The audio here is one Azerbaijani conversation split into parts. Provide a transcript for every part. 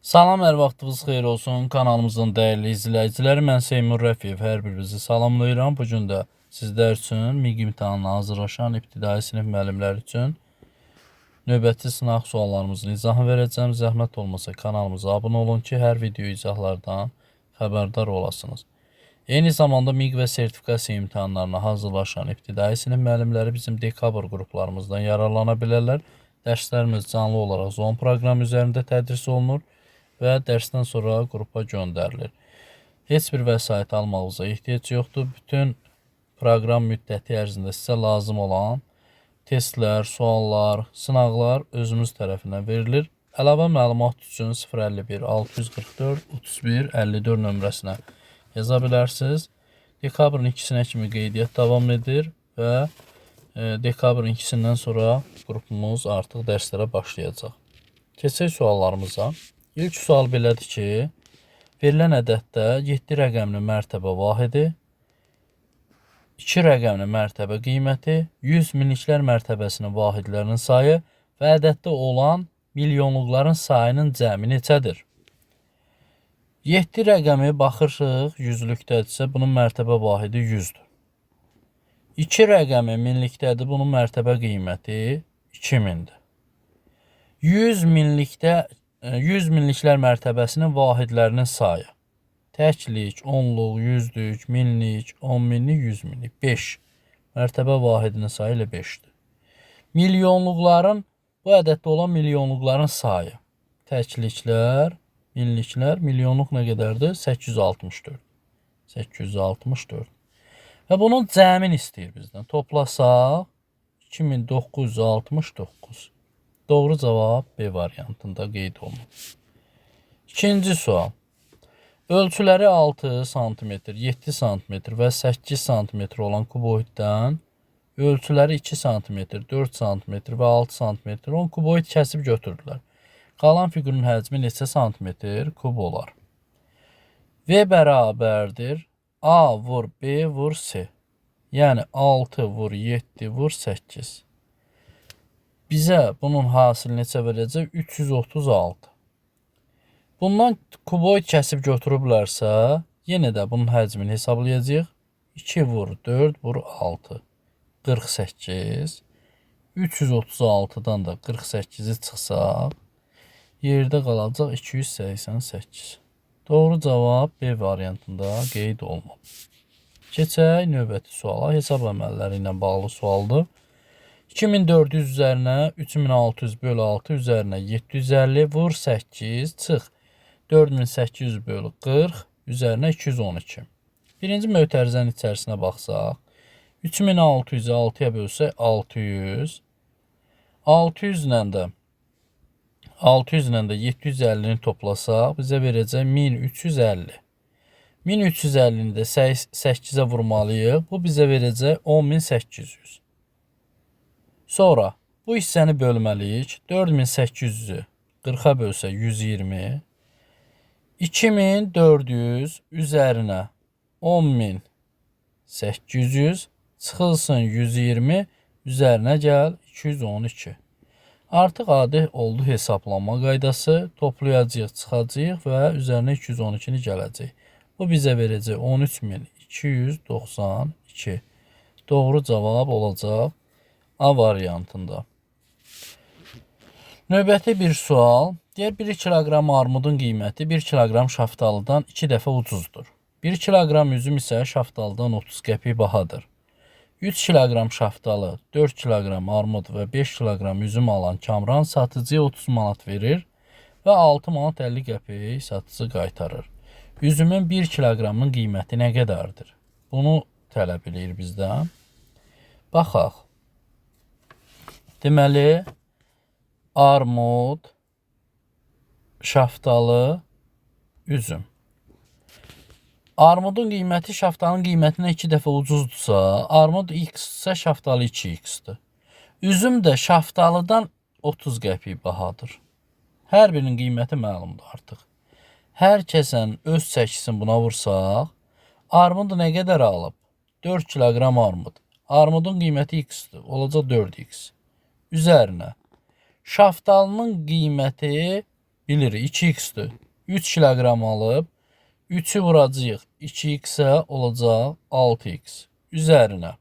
Salam, hər vaxtınız xeyir olsun. Kanalımızın dəyərli izləyiciləri, mən Seymur Rəfiyev hər birinizi salamlayıram. Bu gün də sizlər üçün MİQ imtahanına hazırlaşan ibtidai sinif müəllimləri üçün növbəti sınaq suallarımızın izahını verəcəm. Zəhmət olmasa kanalımıza abunə olun ki, hər video izahlardan xəbərdar olasınız. Eyni zamanda MİQ və sertifikasiya imtahanlarına hazırlaşan ibtidai sinif müəllimləri bizim dekabr qruplarımızdan yararlana bilərlər. Dərslərimiz canlı olaraq Zoom proqramı üzərində tədris olunur və dərsdən sonra qrupa göndərilir. Heç bir vəsait almağınıza ehtiyac yoxdur. Bütün proqram müddəti ərzində sizə lazım olan testlər, suallar, sınaqlar özümüz tərəfindən verilir. Əlavə məlumat üçün 051 644 31 54 nömrəsinə yaza bilərsiniz. Dekabrın 2-sinə kimi qeydiyyat davam edir və dekabrın 2-sindən sonra qrupumuz artıq dərslərə başlayacaq. Keçək suallarımıza. İlk sual belədir ki, verilən ədəddə 7 rəqəmli mərtəbə vahidi, 2 rəqəmli mərtəbə qiyməti, 100 minliklər mərtəbəsinin vahidlərinin sayı və ədəddə olan milyonluqların sayının cəmi neçədir? 7 rəqəmi baxırıq, yüzlükdədirsə, bunun mərtəbə vahidi 100-dür. 2 rəqəmi minlikdədir, bunun mərtəbə qiyməti 2000-dir. 100 minliklər mərtəbəsinin vahidlərinin sayı. Təklik, onluq, yüzlük, minlik, 10 minlik, 100 minlik. 5. Mərtəbə vahidinin sayı ilə 5-dir. Milyonluqların, bu ədəddə olan milyonluqların sayı. Təkliklər, minliklər, milyonluq nə qədərdir? 864. 864. Və bunun cəmin istəyir bizdən. Toplasaq, 2969. Doğru cavab B variantında qeyd olunur. İkinci sual. Ölçüləri 6 sm, 7 sm və 8 sm olan kuboiddən ölçüləri 2 sm, 4 sm və 6 sm olan kuboid kəsib götürdülər. Qalan fiqurun həcmi neçə santimetr kub olar? V bərabərdir A vur B vur C. Yəni 6 vur 7 vur 8. Bizə bunun hasili neçə verəcək? 336. Bundan kuboid kəsib götürüblərsə, yenə də bunun həcmini hesablayacaq. 2 vur 4 vur 6. 48. 336-dan da 48-i çıxsaq, yerdə qalacaq 288. Doğru cavab B variantında qeyd olunub. Keçək növbəti suala. Hesab əməlləri ilə bağlı sualdır. 2400 üzərinə 3600 bölü 6 üzərinə 750 vur 8 çıx 4800 bölü 40 üzərinə 212. Birinci mötərizənin içərisinə baxsaq, 3600-ü 6-ya bölsək 600. 600 ilə də 750-ni toplasaq, bizə verəcək 1350. 1350-ni də 8-ə vurmalıyıq. Bu bizə verəcək 10800. Sonra bu hissəni bölməliyik. 4800-ü 40-a bölsək 120. 2400 üzərinə 10800 çıxılsın 120 üzərinə gəl 212. Artıq adi oldu hesablanma qaydası. Toplayacağıq, çıxacağıq və üzərinə 212-ni gələcək. Bu bizə verəcək 13292. Doğru cavab olacaq A variantında. Növbəti bir sual. Deyər 1 kiloqram armudun qiyməti 1 kiloqram şaftalıdan 2 dəfə ucuzdur. 1 kiloqram üzüm isə şaftalıdan 30 qəpik bahadır. 3 kiloqram şaftalı, 4 kiloqram armud və 5 kiloqram üzüm alan Kamran satıcıya 30 manat verir və 6 manat 50 qəpik satıcı qaytarır. Üzümün 1 kiloqramın qiyməti nə qədərdir? Bunu tələb edir bizdən. Baxaq. Deməli, armud, şaftalı, üzüm. Armudun qiyməti şaftalının qiymətinə 2 dəfə ucuzdursa, armud x-sə şaftalı 2x-dir. Üzüm də şaftalıdan 30 qəpik bahadır. Hər birinin qiyməti məlumdur artıq. Hər kəsən öz çəkisini buna vursaq, armud nə qədər alıb? 4 kiloqram armud. Armudun qiyməti x-dir, olacaq 4x. Üzərinə şaftalının qiyməti bilirik 2x-dir. 3 kiloqram alıb 3-ü vuracağıq 2x-ə olacaq 6x. Üzərinə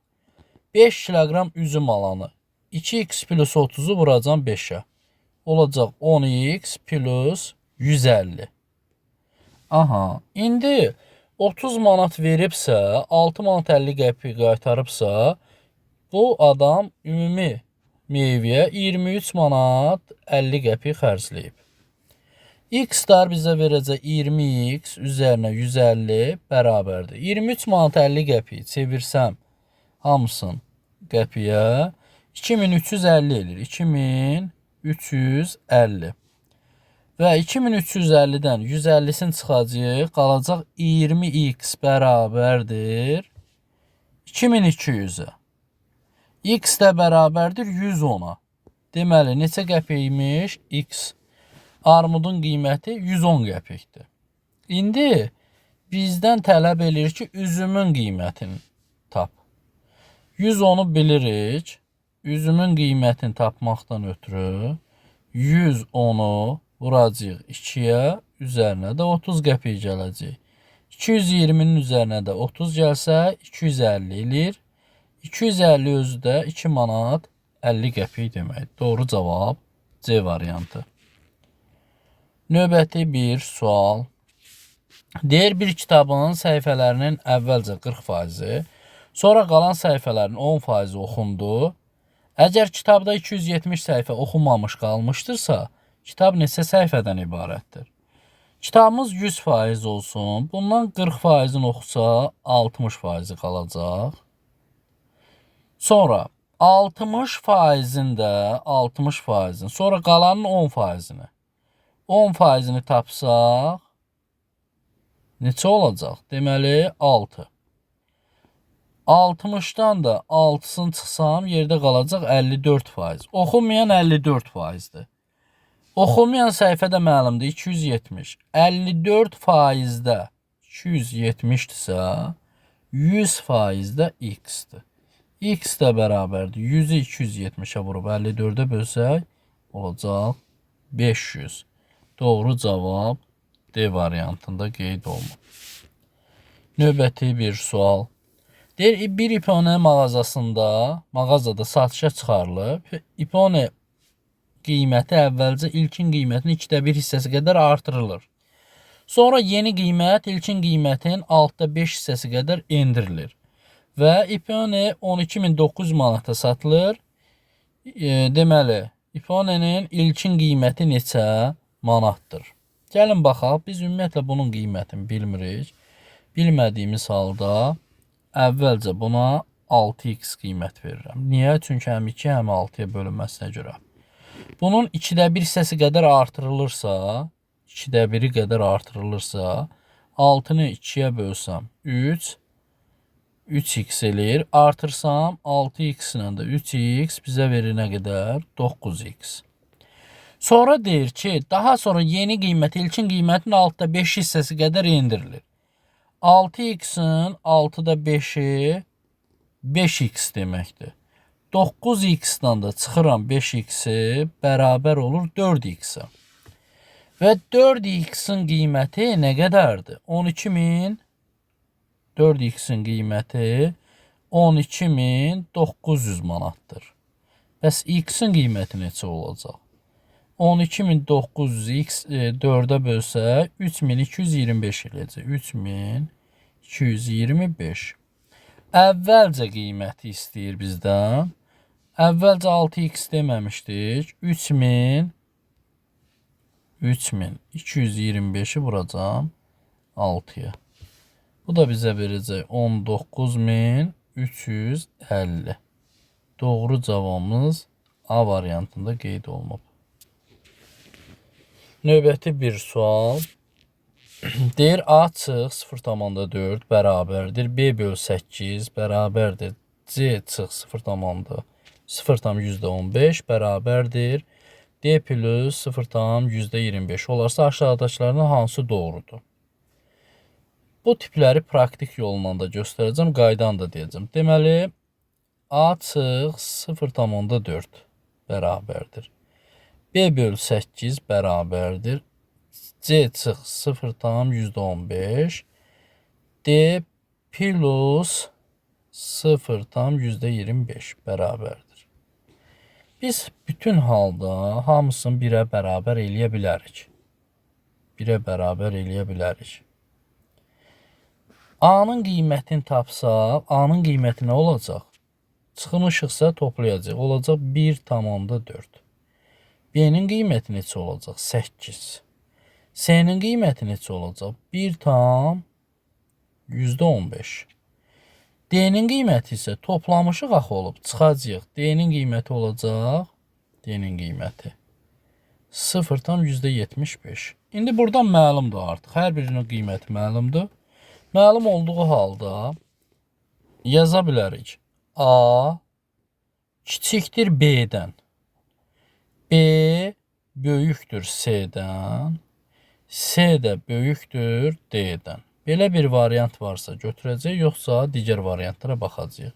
5 kiloqram üzüm alanı 2x plus 30-u vuracam 5-ə. Olacaq 10x plus 150. Aha, indi 30 manat veribsə, 6 manat 50 qəpik qaytarıbsa, bu adam ümumi meyvəyə 23 manat 50 qəpik xərcləyib. X-dar bizə verəcək 20x üzərinə 150 bərabərdir. 23 manat 50 qəpik çevirsəm hamısın qəpiyə 2350 edir. 2350. Və 2350-dən 150-sini çıxacaq, qalacaq 20x bərabərdir 2200-ə. X də bərabərdir 110-a. Deməli, neçə qəpikmiş? X. Armudun qiyməti 110 qəpikdir. İndi bizdən tələb edir ki, üzümün qiymətini tap. 110-u bilirik. Üzümün qiymətini tapmaqdan ötürü 110-u vuracaq 2-yə, üzərinə də 30 qəpik gələcək. 220-nin üzərinə də 30 gəlsə 250 edir. 250 özü də 2 manat 50 qəpik demək. Doğru cavab C variantı. Növbəti bir sual. Deyir bir kitabın səhifələrinin əvvəlcə 40%, sonra qalan səhifələrin 10% oxundu. Əgər kitabda 270 səhifə oxunmamış qalmışdırsa, kitab neçə səhifədən ibarətdir? Kitabımız 100% olsun. Bundan 40%-ni oxusa 60%-i qalacaq. Sonra 60%-in də 60%-in, sonra qalanın 10%-ni. 10%-ni tapsaq neçə olacaq? Deməli 6. 60-dan da 6-sını çıxsam yerdə qalacaq 54%. Oxunmayan 54%-dir. Oxunmayan səhifədə məlumdur 270. 54%-də 270-dirsə 100%-də x-dir. X də bərabərdir. 100-ü 270-ə vurub 54-ə bölsək olacaq 500. Doğru cavab D variantında qeyd olunur. Növbəti bir sual. Deyir, bir ipone mağazada satışa çıxarılıb. İpone qiyməti əvvəlcə ilkin qiymətin 2/1 hissəsi qədər artırılır. Sonra yeni qiymət ilkin qiymətin 6/5 hissəsi qədər endirilir. Və ipone 12.900 manata satılır. Deməli, iponenin ilkin qiyməti neçə manatdır? Gəlin baxaq, biz ümumiyyətlə bunun qiymətini bilmirik. Bilmədiyimiz halda əvvəlcə buna 6x qiymət verirəm. Niyə? Çünki həm 2 həm 6-ya bölünməsinə görə. Bunun 2/1 hissəsi qədər artırılırsa, 2/1 qədər artırılırsa, 6-nı 2-yə bölsəm 3x eləyir. Artırsam 6x-lə də 3x bizə verir nə qədər? 9x. Sonra deyir ki, daha sonra yeni qiymət ilkin qiymətin 6/5 hissəsi qədər endirilir. 6x-in 6/5-i 5x deməkdir. 9x-dan da çıxıram 5x-i bərabər olur 4x-ə. Və 4x-in qiyməti nə qədərdir? 12.000. 4x-in qiyməti 12.900 manatdır. Bəs x-in qiyməti neçə olacaq? 12.900 x 4-ə bölsə 3225 eləyəcək. 3225. Əvvəlcə qiyməti istəyir bizdən. Əvvəlcə 6x deməmişdik. 3225-i vuracam 6-ya. Bu da bizə verəcək 19350. Doğru cavabımız A variantında qeyd olunub. Növbəti bir sual. Deyir A çıx 0,4 bərabərdir. B böl 8 bərabərdir. C çıx 0,15 bərabərdir. D plus 0,25 olarsa aşağıdakılardan hansı doğrudur? Bu tipləri praktik yolla da göstərəcəm, qaydan da deyəcəm. Deməli, A çıx 0,4 bərabərdir. B böl 8 bərabərdir C çıx 0,15. D plus 0,25 bərabərdir. Biz bütün halda hamısını 1-ə bərabər eləyə bilərik. 1-ə bərabər eləyə bilərik. A-nın qiymətini tapsaq, A-nın qiyməti nə olacaq? Çıxmışıqsa toplayacaq. Olacaq 1,4. B-nin qiyməti neçə olacaq? 8. C-nin qiyməti neçə olacaq? 1,15. D-nin qiyməti isə toplamışıq axı olub, çıxacaq. D-nin qiyməti olacaq. D-nin qiyməti 0,75. İndi buradan məlumdur artıq. Hər birinin qiyməti məlumdur. Məlum olduğu halda yaza bilərik. A kiçikdir B-dən. B böyükdür C-dən. C də böyükdür D-dən. Belə bir variant varsa götürəcək, yoxsa digər variantlara baxacağıq.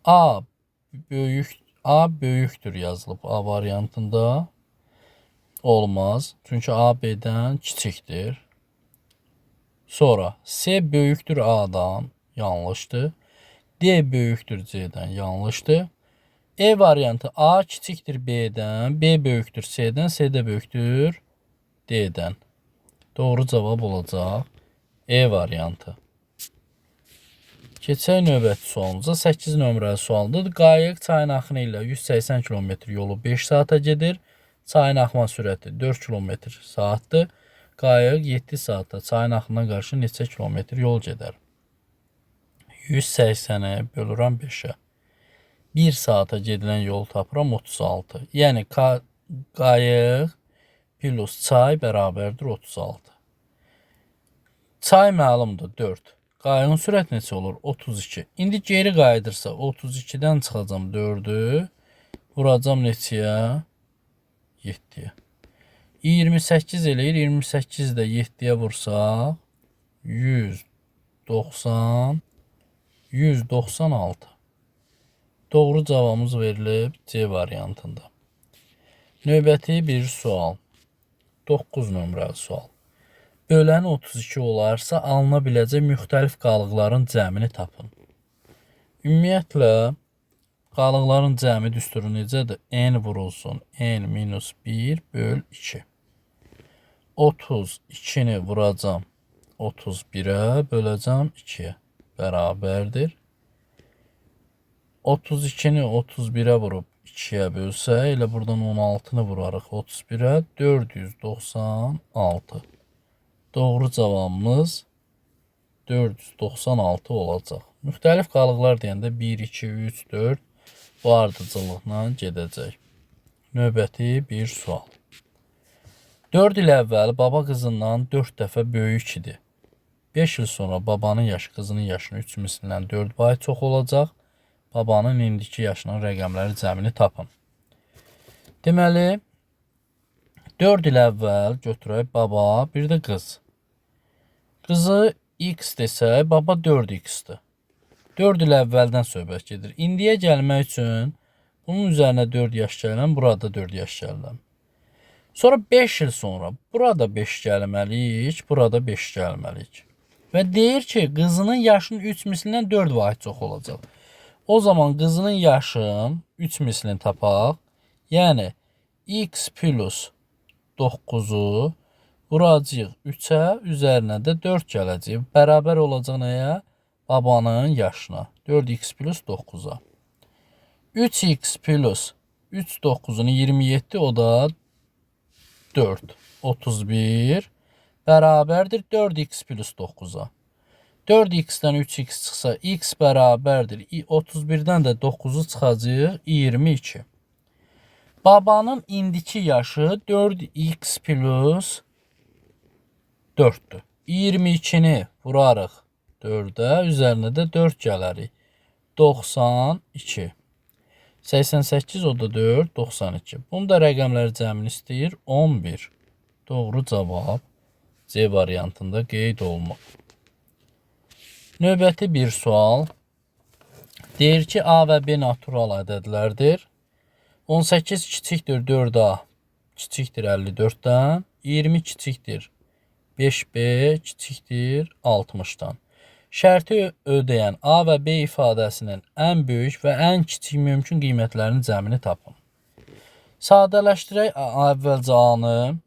A böyükdür yazılıb A variantında. Olmaz. Çünki A B-dən kiçikdir. Sonra C böyükdür A-dan. Yanlışdır. D böyükdür C-dən. Yanlışdır. E variantı A kiçikdir B-dən. B böyükdür C-dən. C də böyükdür D-dən. Doğru cavab olacaq E variantı. Keçək növbəti sualımıza. 8 nömrəli sualdır. Qayıq çayın axını ilə 180 km yolu 5 saata gedir. Çayın axma sürəti 4 km saatdır. Qayıq 7 saatda çayın axına qarşı neçə kilometr yol gedər? 180-i bölürəm 5-ə. 1 saata gedilən yol tapıram 36. Yəni qayıq plus çay bərabərdir 36. Çay məlumdur 4. Qayığın sürəti neçə olur? 32. İndi geri qayıdırsa 32-dən çıxacam 4-ü. Vuracam neçəyə? 7-yə. 28 eləyir. 28 də 7-yə vursaq 196. Doğru cavabımız verilib C variantında. Növbəti bir sual. 9 nömrəli sual. Bölən 32 olarsa alına biləcək müxtəlif qalıqların cəmini tapın. Ümumiyyətlə qalıqların cəmi düsturu necədir? N vurulsun N-1 böl 2. 32-ni vuracam 31-ə böləcəm 2-yə bərabərdir. 32-ni 31-ə vurub 2-yə bölsə, elə buradan 16-nı vurarıq 31-ə 496. Doğru cavabımız 496 olacaq. Müxtəlif qalıqlar deyəndə 1, 2, 3, 4 bu ardıcıllıqla gedəcək. Növbəti bir sual. 4 il əvvəl baba qızından 4 dəfə böyük idi. 5 il sonra babanın yaşı qızının yaşını 3 mislindən 4 pay çox olacaq. Babanın indiki yaşının rəqəmləri cəmini tapın. Deməli, 4 il əvvəl götürək baba, bir də qız. Qızı x desək, baba 4x-dir. 4 il əvvəldən söhbət gedir. İndiyə gəlmək üçün bunun üzərinə 4 yaş gələm, burada 4 yaş gələm. Sonra 5 il sonra burada 5 gəlməliyik, burada 5 gəlməliyik. Və deyir ki, qızının yaşının 3 mislindən 4 vahid çox olacaq. O zaman qızının yaşının 3 mislini tapaq. Yəni, x plus 9-u vuracaq 3-ə, üzərinə də 4 gələcək. Bərabər olacaq nəyə? Babanın yaşına. 4x plus 9-a. 3x plus 3 9-unu 27, o da 4. 31 bərabərdir 4x plus 9-a. 4x-dən 3x çıxsa x bərabərdir. 31-dən də 9-u çıxacaq 22. Babanın indiki yaşı 4x plus 4'dür. 22-ni vurarıq 4'ə, üzərinə də 4 gələrik. 92. 88, o da 4, 92. Bunda rəqəmləri cəmini istəyir 11. Doğru cavab C variantında qeyd olunur. Növbəti bir sual. Deyir ki, A və B natural ədədlərdir. 18 kiçikdir 4A kiçikdir 54-dən. 20 kiçikdir 5B kiçikdir 60-dan. Şərti ödəyən A və B ifadəsinin ən böyük və ən kiçik mümkün qiymətlərinin cəmini tapın. Sadələşdirək əvvəlcə A-nı.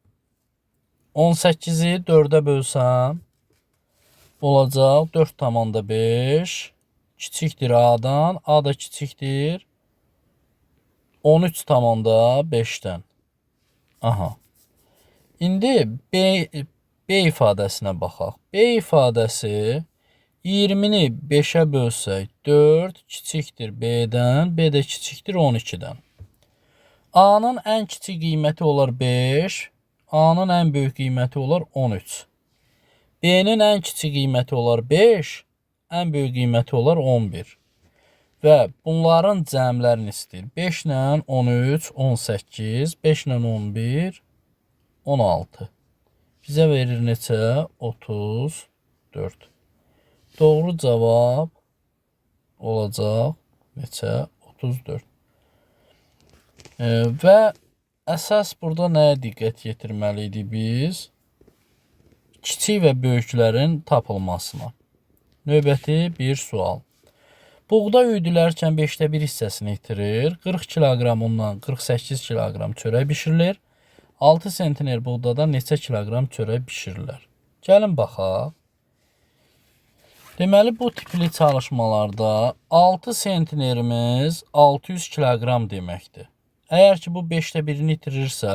18-i 4-ə bölsəm, olacaq 4,5 kiçikdir A-dan, A da kiçikdir 13,5-dən. Aha. İndi B ifadəsinə baxaq. B ifadəsi 20-ni 5-ə bölsək 4 kiçikdir B-dən, B də kiçikdir 12-dən. A-nın ən kiçik qiyməti olar 5, A-nın ən böyük qiyməti olar 13. B-nin ən kiçik qiyməti olar 5, ən böyük qiyməti olar 11. Və bunların cəmlərini istəyir. 5 ilə 13, 18, 5 ilə 11, 16. Bizə verir neçə? 34. Doğru cavab olacaq neçə? 34. Və əsas burada nəyə diqqət yetirməliydik biz? Kiçik və böyüklərin tapılmasına. Növbəti bir sual. Buğda üyüdülərkən 5də 1 hissəsini itirir. 40 kiloqram undan 48 kiloqram çörək bişirilir. 6 sentner buğdadan neçə kiloqram çörək bişirirlər? Gəlin baxaq. Deməli, bu tipli çalışmalarda 6 sentnerimiz 600 kiloqram deməkdir. Əgər ki, bu 5də 1-ini itirirsə,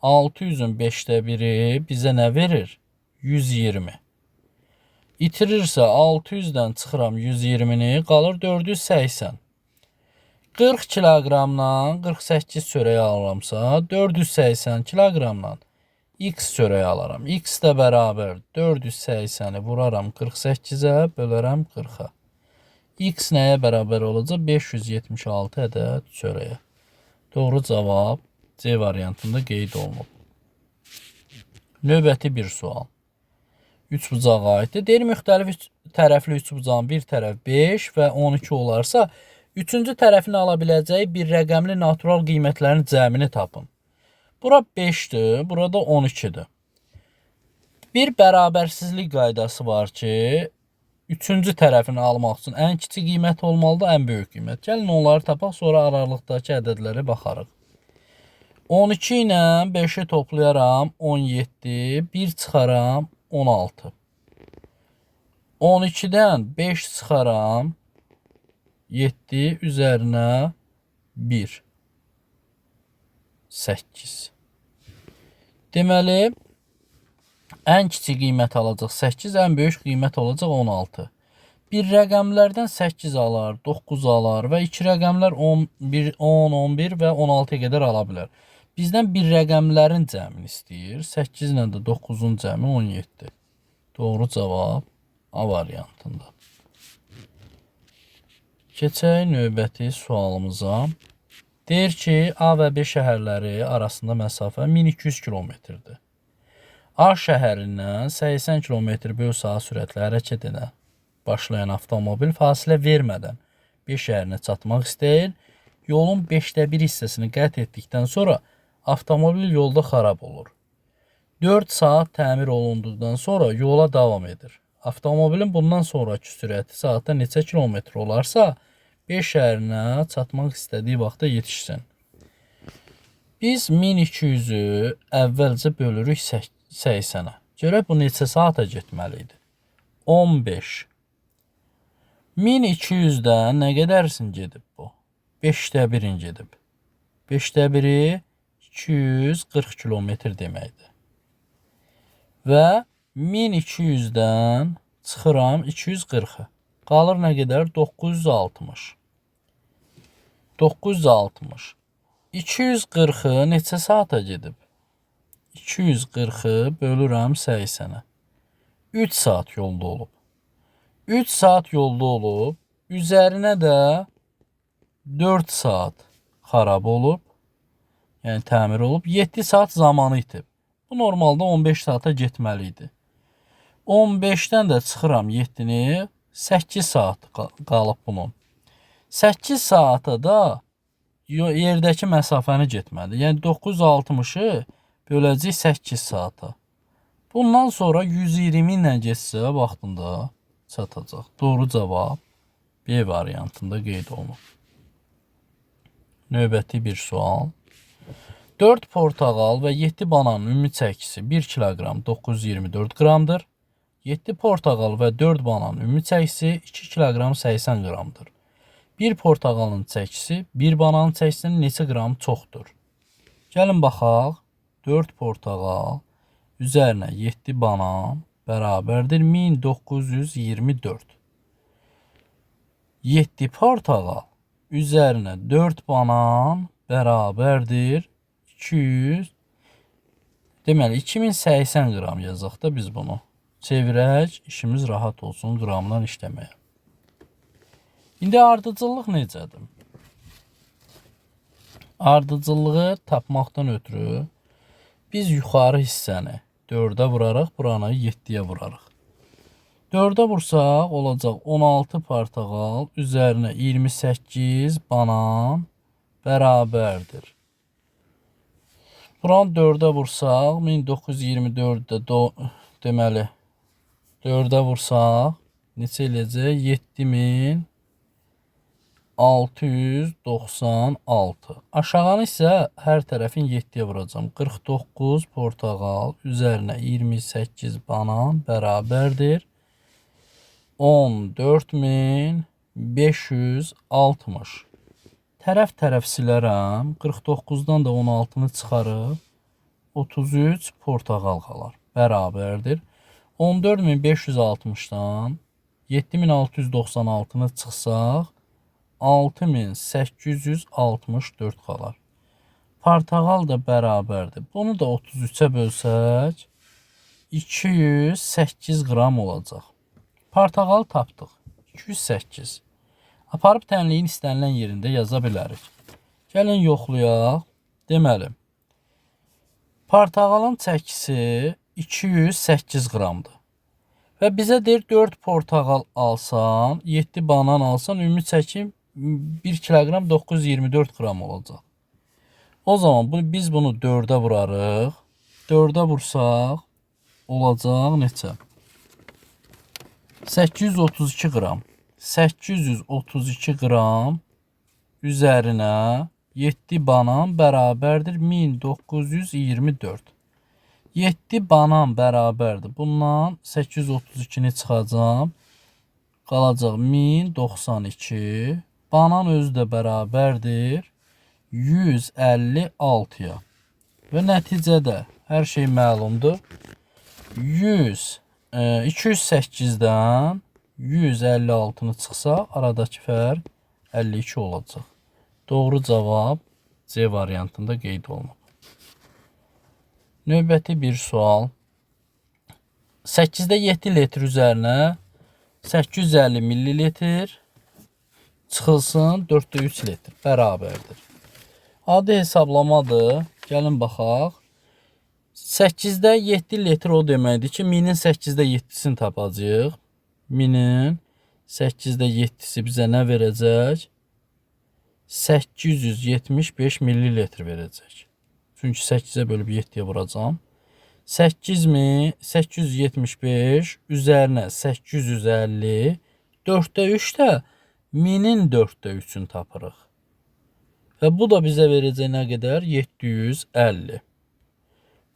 600-ün 5də 1-i bizə nə verir? 120. İtirirsə 600-dən çıxıram 120-ni, qalır 480. 40 kiloqramdan 48 çörək alıramsa, 480 kiloqramdan X çörək alaram. X də bərabər 480-i vuraram 48-ə, bölərəm 40-a. X nəyə bərabər olacaq? 576 ədəd çörəyə. Doğru cavab C variantında qeyd olunub. Növbəti bir sual. 3 bucağa aiddir. Deyir, müxtəlif tərəfli 3 bucağın bir tərəf 5 və 12 olarsa, üçüncü tərəfini ala biləcəyi bir rəqəmli natural qiymətlərin cəmini tapın. Bura 5-dir, burada 12-dir. Bir bərabərsizlik qaydası var ki, üçüncü tərəfini almaq üçün ən kiçik qiymət olmalıdır, ən böyük qiymət. Gəlin onları tapaq, sonra aralıqdakı ədədləri baxarıq. 12 ilə 5-i toplayaram, 17, 1 çıxaram, 16. 12-dən 5 çıxaram, 7 üzərinə 1. 8. Deməli, ən kiçik qiymət alacaq 8, ən böyük qiymət olacaq 16. Bir rəqəmlərdən 8 alar, 9 alar və iki rəqəmlər 10, 11 və 16-ya qədər ala bilər. Bizdən bir rəqəmlərin cəmini istəyir. 8 ilə də 9-un cəmi 17. Doğru cavab A variantında. Keçək növbəti sualımıza. Deyir ki, A və B şəhərləri arasında məsafə 1200 kilometrdir. A şəhərindən 80 km/saat sürətlə hərəkət edən başlayan avtomobil fasilə vermədən B şəhərinə çatmaq istəyir. Yolun 5də 1 hissəsini qət etdikdən sonra avtomobil yolda xarab olur. 4 saat təmir olunduqdan sonra yola davam edir. Avtomobilin bundan sonraki sürəti saatda neçə kilometr olarsa, B şəhərinə çatmaq istədiyi vaxtda yetişsin. Biz 1200-ü əvvəlcə bölürük 80-ə. Görək bu neçə saata getməli idi? 15. 1200-dən nə qədərsin gedib bu? 5də 1-in gedib. 5də 1-i 240 kilometr deməkdir. Və 1200-dən çıxıram 240-ı. Qalır nə qədər? 960. 960. 240-ı neçə saata gedib? 240-ı bölürəm 80-ə. 3 saat yolda olub. 3 saat yolda olub. Üzərinə də 4 saat xarab olub. Yəni təmir olub. 7 saat zamanı itib. Bu normalda 15 saata getməli idi. 15-dən də çıxıram 7-ni. 8 saat qalıb bunun. 8 saata da yerdəki məsafəni getmədi. Yəni 960-ı böləcək 8 saata. Bundan sonra 120 ilə getsə vaxtında çatacaq. Doğru cavab B variantında qeyd olunub. Növbəti bir sual. 4 portağal və 7 bananın ümumi çəkisi 1 kiloqram 924 qramdır. 7 portağal və 4 bananın ümumi çəkisi 2 kiloqram 80 qramdır. Bir portağalın çəkisi bir bananın çəkisindən neçə qram çoxdur? Gəlin baxaq. 4 portağal üzərinə 7 banan bərabərdir 1924. 7 portağal üzərinə 4 banan bərabərdir 200. Deməli 2080 qram yazaq da biz bunu. Çevirək, işimiz rahat olsun qramdan işləməyə. İndi ardıcıllıq necədir? Ardıcıllığı tapmaqdan ötürü biz yuxarı hissəni 4-ə vuraraq, buranı 7-yə vuraraq. 4-ə vursaq olacaq 16 portağal üzərinə 28 banan bərabərdir. Buranı 4-ə vursaq 1924-də deməli 4-ə vursaq neçə eləyəcək? 7696. Aşağıdan isə hər tərəfin 7-yə vuracağım. 49 portağal üzərinə 28 banan bərabərdir 14560. Tərəf silərəm. 49-dan da 16-nı çıxarıb 33 portağal qalar. Bərabərdir. 14560-dan 7696-nı çıxsaq 6864 qalar. Portağal da bərabərdir. Bunu da 33-ə bölsək 208 qram olacaq. Portağal tapdıq. 208. Aparıb tənliyin istənilən yerində yaza bilərik. Gəlin yoxlayaq. Deməli, portağalın çəkisi 208 qramdır. Və bizə deyir 4 portağal alsan, 7 banan alsan, ümumi çəkim 1 kiloqram 924 qram olacaq. O zaman biz bunu 4-ə vurarıq. 4-ə vursaq olacaq neçə? 832 qram. 832 qram üzərinə 7 banan bərabərdir 1924. 7 banan bərabərdir. Bundan 832-ni çıxacam. Qalacaq 1092. Banan özü də bərabərdir 156-ya. Və nəticədə hər şey məlumdur. 208-dən 156-nı çıxsa aradakı fərq 52 olacaq. Doğru cavab C variantında qeyd olunub. Növbəti bir sual. 8-də 7 litr üzərinə 850 millilitr çıxılsın 4-də 3 litr bərabərdir. Adi hesablamadır. Gəlin baxaq. 8-də 7 litr o deməkdir ki, 1000-in 8-də 7-sini tapacağıq. 1000-in 8-də 7-si bizə nə verəcək? 875 millilitr verəcək. Çünki 8-ə bölüb 7-yə vuracam. 8875 üzərinə 850 4-də 3 də 1000-in 4-də 3-ünü tapırıq. Və bu da bizə verəcək nə qədər? 750.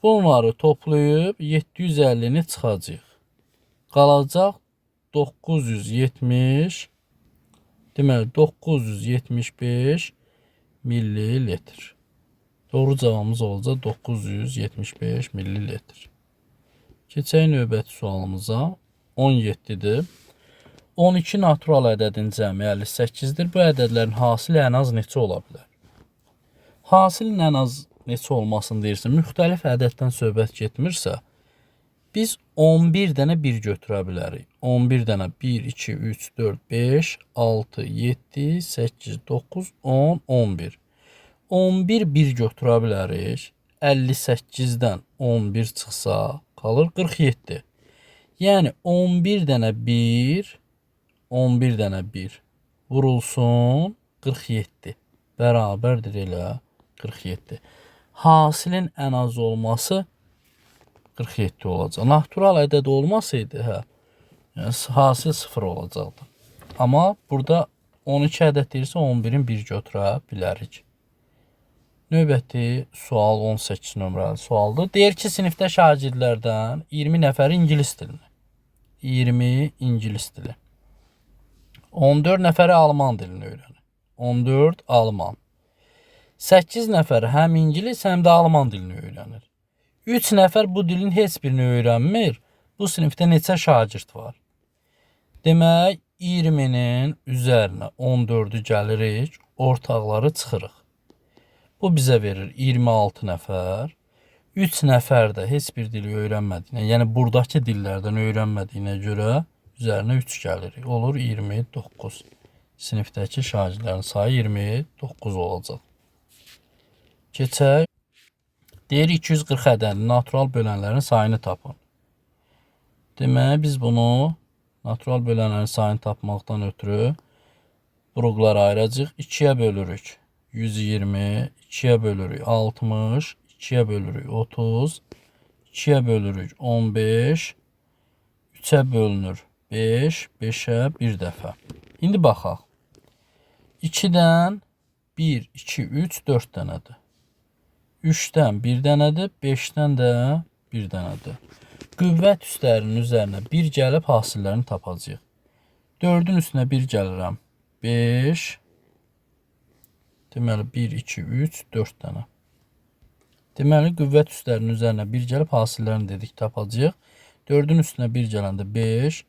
Bunları toplayıb 750-ni çıxacaq. Qalacaq 970. Deməli 975 millilitr. Doğru cavabımız olacaq 975 millilitr. Keçək növbəti sualımıza. 17-dir. 12 natural ədədin cəmi 58-dir. Bu ədədlərin hasili ən az neçə ola bilər? Hasilin ən az neçə olmasını deyirsə, müxtəlif ədəddən söhbət getmirsə, biz 11 dənə 1 götürə bilərik. 11 dənə 1, 2, 3, 4, 5, 6, 7, 8, 9, 10, 11. 11 1 götürə bilərik. 58-dən 11 çıxsa qalır 47. Yəni 11 dənə 1, 11 dənə 1 vurulsun 47. Bərabərdir elə 47. hasilin ən az olması 47 olacaq. Natural ədəd olmasaydı, yəni hasil 0 olacaqdı. Amma burada 12 ədəd deyirsə 11-in 1 götürə bilərik. Növbəti sual 18 nömrəli sualdır. Deyir ki, sinifdə şagirdlərdən 20 nəfər ingilis dilini, 20 ingilis dili, 14 nəfəri alman dilini öyrənir. 14 alman. 8 nəfər həm ingilis, həm də alman dilini öyrənir. 3 nəfər bu dilin heç birini öyrənmir. Bu sinifdə neçə şagird var? Demək, 20-nin üzərinə 14-ü gəlirik, ortaqları çıxırıq. Bu bizə verir 26 nəfər. 3 nəfər də heç bir dili öyrənmədiyinə, yəni buradakı dillərdən öyrənmədiyinə görə üzərinə 3 gəlirik. Olur 29. Sinifdəki şagirdlərin sayı 29 olacaq. Keçək. Deyir 240 ədədinin natural bölənlərin sayını tapın. Demək, biz bunu natural bölənlərin sayını tapmaqdan ötürü buruqlara ayıracaq. 2-yə bölürük 120, 2-yə bölürük 60, 2-yə bölürük 30, 2-yə bölürük 15, 3-ə bölünür 5, 5-ə bir dəfə. İndi baxaq. 2-dən 1, 2, 3, 4 dənədir. 3-dən 1 dənədir, 5-dən də 1 dənədir. Qüvvət üstlərinin üzərinə 1 gəlib hasillərini tapacağıq. 4-ün üstünə 1 gəlirəm. 5. Deməli 1, 2, 3, 4 dənə. Deməli qüvvət üstlərinin üzərinə 1 gəlib hasillərini dedik tapacağıq. 4-ün üstünə 1 gələndə 5.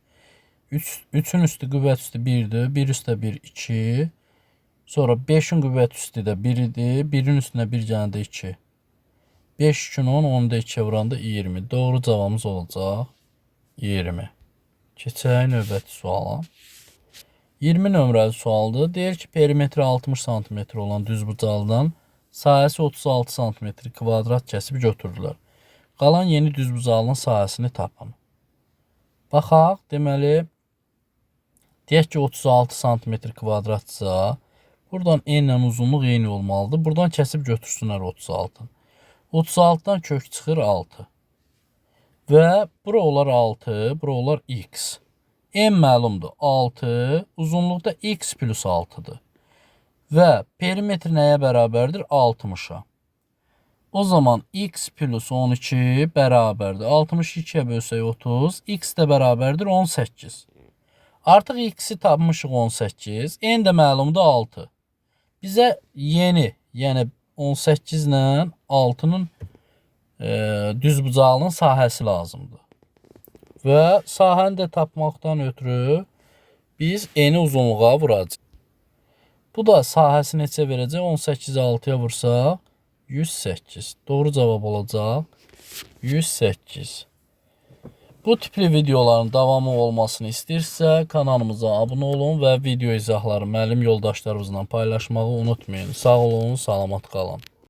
3-ün üstü qüvvət üstü 1-dir. 1 üstə 1, 2. Sonra 5-in qüvvət üstü də 1 idi. 1-in üstünə 1 gələndə 2. 5, 2, 10, 10-da 2 vuranda 20. Doğru cavabımız olacaq 20. Keçək növbəti suala. 20 nömrəli sualdır. Deyir ki, perimetri 60 cm olan düzbucaqlıdan sahəsi 36 cm kvadrat kəsib götürdülər. Qalan yeni düzbucaqlının sahəsini tapın. Baxaq, deməli, deyək ki, 36 cm kvadratsa, buradan n-lə uzunluq eyni olmalıdır. Buradan kəsib götürsünlər 36. 36-dan kök çıxır 6. Və bura olar 6, bura olar x. N məlumdur 6, uzunluqda x plus 6-dır. Və perimetr nəyə bərabərdir? 60-a. O zaman x plus 12 bərabərdir. 62-yə bölsək 30, x də bərabərdir 18. Artıq x-i tapmışıq 18, n də məlumdur 6. Bizə yeni, yəni 18 ilə 6-nın düzbucaqlının sahəsi lazımdır. Və sahəni də tapmaqdan ötürü biz eni uzunluğa vuracaq. Bu da sahəsi neçə verəcək? 18-i 6-ya vursaq 108. Doğru cavab olacaq 108. Bu tipli videoların davamı olmasını istəyirsə kanalımıza abunə olun və video izahları müəllim yoldaşlarınızla paylaşmağı unutmayın. Sağ olun, salamat qalın.